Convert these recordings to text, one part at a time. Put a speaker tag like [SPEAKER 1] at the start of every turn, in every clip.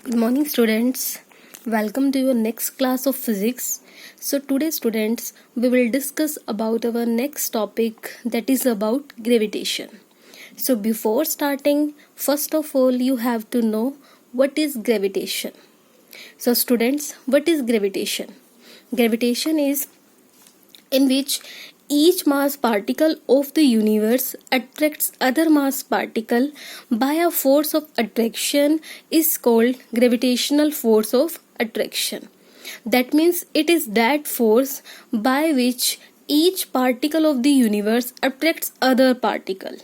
[SPEAKER 1] Good morning, students. Welcome to your next class of physics. So today, students, we will discuss about our next topic, that is about gravitation. So before starting, first of all, you have to know what is gravitation. So students, what is gravitation? Gravitation is in which each mass particle of the universe attracts other mass particle by a force of attraction is called gravitational force of attraction. That means it is that force by which each particle of the universe attracts other particle.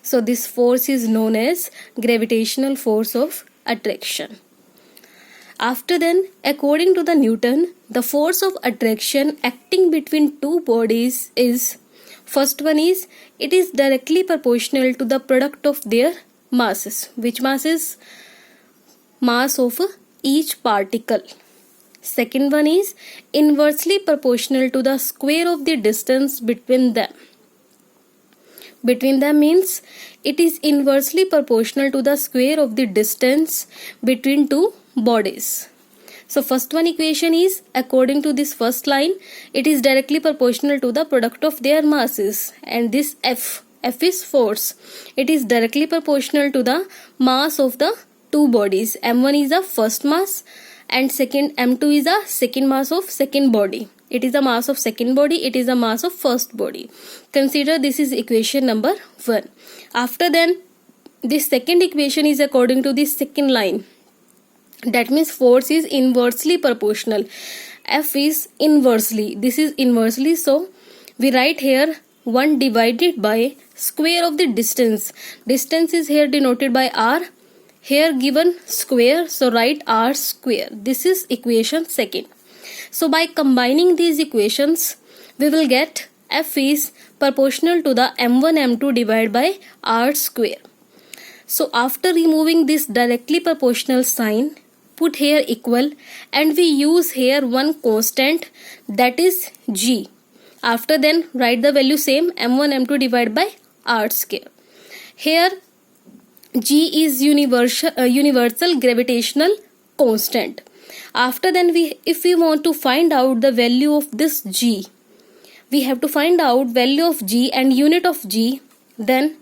[SPEAKER 1] So this force is known as gravitational force of attraction. After then, according to the Newton, the force of attraction acting between two bodies is, first one is, it is directly proportional to the product of their masses. Which mass is? Mass of each particle. Second one is inversely proportional to the square of the distance between them. Between them means it is inversely proportional to the square of the distance between two bodies. So first one equation is, according to this first line, it is directly proportional to the product of their masses, and this F is force. It is directly proportional to the mass of the two bodies. M1 is the first mass and second M2 is the second mass of second body. It is the mass of second body, it is the mass of first body. Consider this is equation number 1. After then, this second equation is according to this second line. That means force is inversely proportional. F is inversely. This is inversely. So we write here 1 divided by square of the distance. Distance is here denoted by R. Here given square. So write R square. This is equation second. So by combining these equations, we will get F is proportional to the M1 M2 divided by R square. So after removing this directly proportional sign, put here equal, and we use here one constant, that is G. After then write the value same, M1 M2 divided by R square. Here G is universal gravitational constant. After then if we want to find out the value of this G, we have to find out value of G and unit of G. Then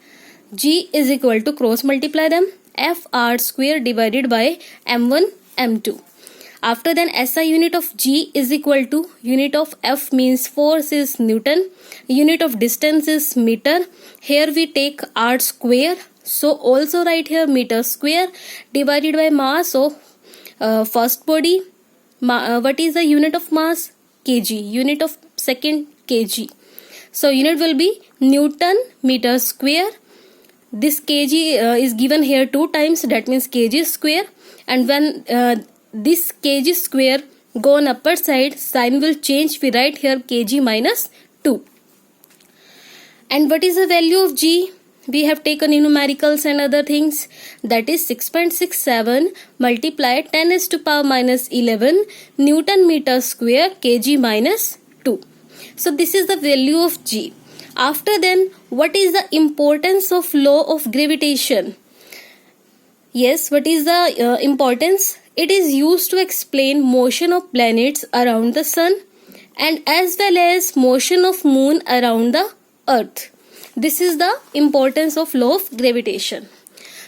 [SPEAKER 1] G is equal to cross multiply them, FR square divided by M1 M2. After then SI unit of G is equal to unit of F means force is Newton, unit of distance is meter. Here we take R square, so also write here meter square divided by mass of first body. What is the unit of mass? Kg. Unit of second, kg. So unit will be Newton meter square. This kg is given here 2 times, that means kg square, and when this kg square go on upper side, sign will change. We write here kg minus 2. And what is the value of G? We have taken in numericals and other things, that is 6.67 multiplied 10 is to power minus 11 Newton meter square kg minus 2. So this is the value of G. After then, what is the importance of law of gravitation? Yes, what is the importance? It is used to explain motion of planets around the sun and as well as motion of moon around the earth. This is the importance of law of gravitation.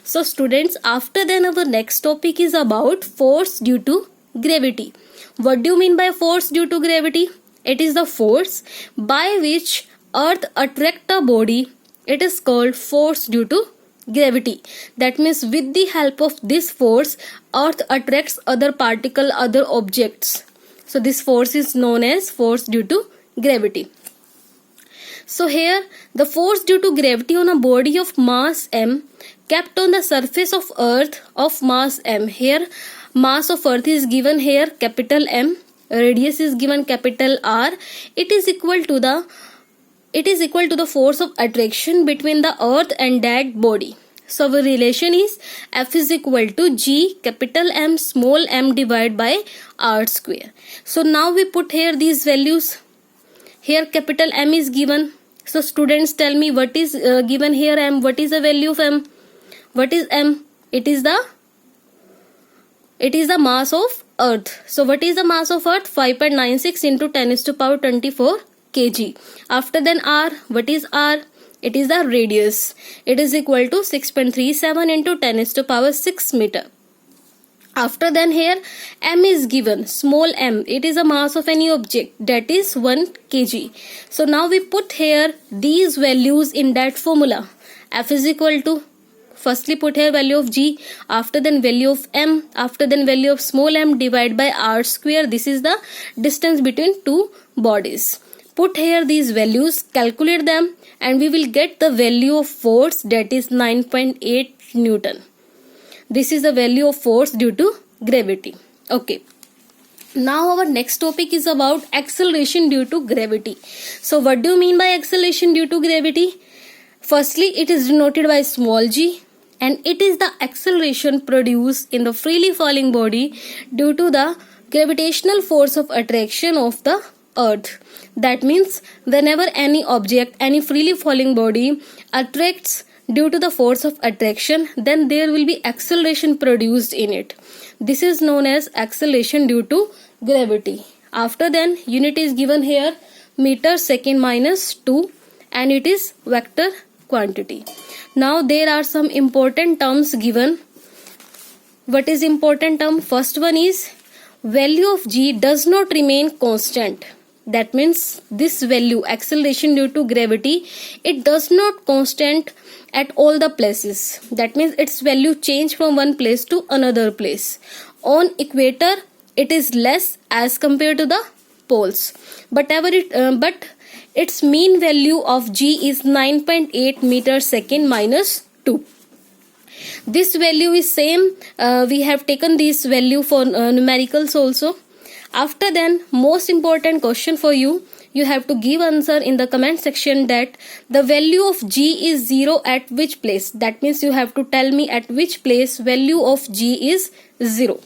[SPEAKER 1] So students, after then our next topic is about force due to gravity. What do you mean by force due to gravity? It is the force by which earth attracts a body. It is called force due to gravity. That means with the help of this force, earth attracts other particle, other objects. So this force is known as force due to gravity. So here the force due to gravity on a body of mass m kept on the surface of earth of mass m. Here mass of earth is given here capital M, radius is given capital R. It is equal to the force of attraction between the earth and that body. So our relation is F is equal to G capital M small m divided by R square. So now we put here these values. Here capital M is given. So students, tell me what is given here M. What is the value of M? What is M? It is the It is the mass of earth. So what is the mass of earth? 5.96 into 10 is to power 24 kg. After then r, what is r? It is the radius. It is equal to 6.37 into 10 is to power 6 meter. After then here m is given, small m, it is a mass of any object, that is 1 kg. So now we put here these values in that formula. F is equal to, firstly put here value of g, after then value of m, after then value of small m divided by r square. This is the distance between two bodies. Put here these values, calculate them, and we will get the value of force, that is 9.8 Newton. This is the value of force due to gravity. Okay. Now our next topic is about acceleration due to gravity. So what do you mean by acceleration due to gravity? Firstly, it is denoted by small g, and it is the acceleration produced in the freely falling body due to the gravitational force of attraction of the earth. That means whenever any object, any freely falling body attracts due to the force of attraction, then there will be acceleration produced in it. This is known as acceleration due to gravity. After then, unit is given here meter second minus 2, and it is vector quantity. Now there are some important terms given. What is important term? First one is value of g does not remain constant. That means this value, acceleration due to gravity, it does not constant at all the places. That means its value change from one place to another place. On equator, it is less as compared to the poles. But its mean value of g is 9.8 meter second minus 2. This value is same. We have taken this value for numericals also. After then, most important question for you, you have to give answer in the comment section that the value of g is 0 at which place. That means you have to tell me at which place value of g is 0.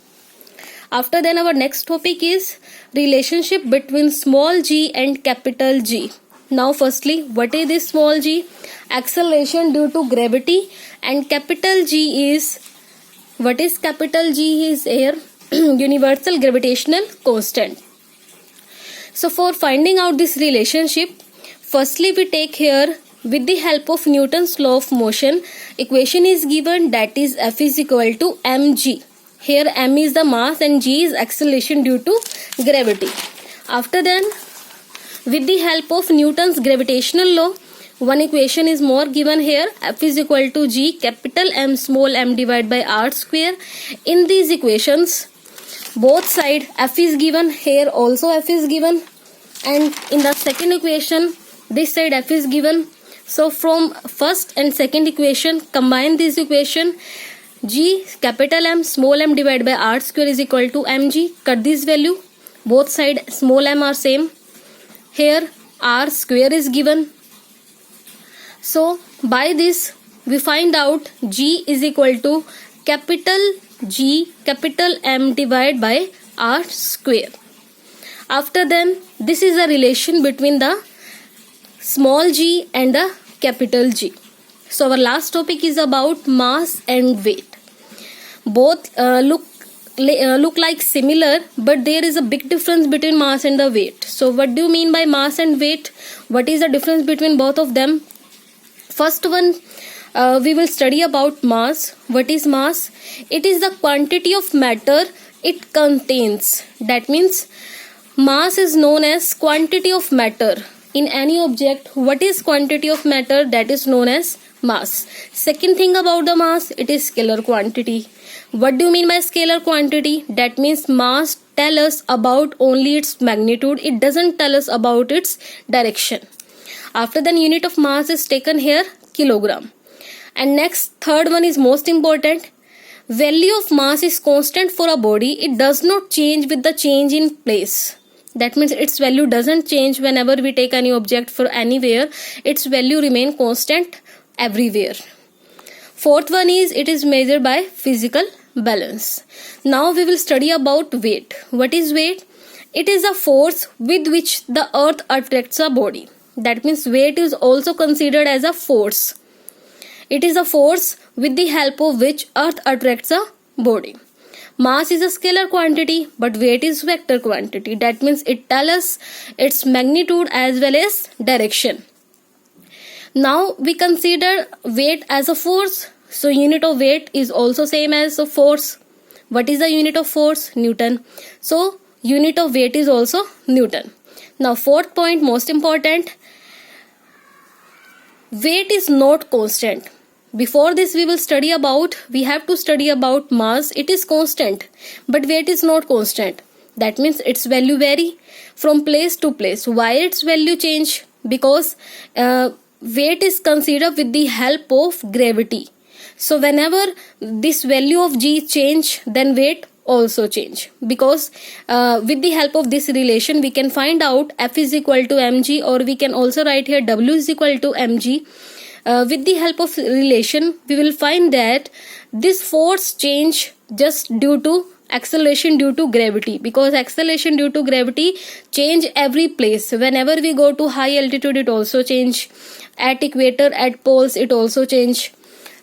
[SPEAKER 1] After then, our next topic is relationship between small g and capital G. Now firstly, what is this small g? Acceleration due to gravity, and capital G is, what is capital G is here? Universal gravitational constant. So for finding out this relationship, firstly we take here with the help of Newton's law of motion, equation is given, that is F is equal to mg. Here m is the mass and g is acceleration due to gravity. After then, with the help of Newton's gravitational law, one equation is more given here, F is equal to g capital M small m divided by r square. In these equations, both side F is given, here also F is given, and in the second equation this side F is given. So from first and second equation, combine this equation, g capital M small m divided by r square is equal to mg. Cut this value, both side small m are same. Here r square is given. So by this we find out g is equal to capital G capital M divided by r square. After then, this is a relation between the small g and the capital G. So our last topic is about mass and weight. Both look like similar, but there is a big difference between mass and the weight. So what do you mean by mass and weight? What is the difference between both of them? First one, we will study about mass. What is mass? It is the quantity of matter it contains. That means mass is known as quantity of matter in any object. What is quantity of matter? That is known as mass. Second thing about the mass, it is scalar quantity. What do you mean by scalar quantity? That means mass tell us about only its magnitude. It doesn't tell us about its direction. After the unit of mass is taken here, kilogram. And next, third one is most important. Value of mass is constant for a body. It does not change with the change in place. That means its value doesn't change whenever we take any object for anywhere. Its value remain constant everywhere. Fourth one is it is measured by physical balance. Now we will study about weight. What is weight? It is a force with which the earth attracts a body. That means weight is also considered as a force. It is a force with the help of which earth attracts a body. Mass is a scalar quantity, but weight is vector quantity. That means it tells us its magnitude as well as direction. Now we consider weight as a force. So unit of weight is also same as a force. What is the unit of force? Newton. So unit of weight is also Newton. Now fourth point, most important, weight is not constant. Before this we have to study about mass. It is constant, but weight is not constant. That means its value vary from place to place. Why its value change? Because weight is considered with the help of gravity. So whenever this value of g change, then weight also change, because with the help of this relation we can find out F is equal to mg, or we can also write here W is equal to mg. With the help of relation we will find that this force change just due to acceleration due to gravity, because acceleration due to gravity change every place. Whenever we go to high altitude it also change, at equator, at poles it also change.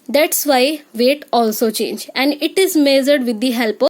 [SPEAKER 1] That's why weight also change, and it is measured with the help of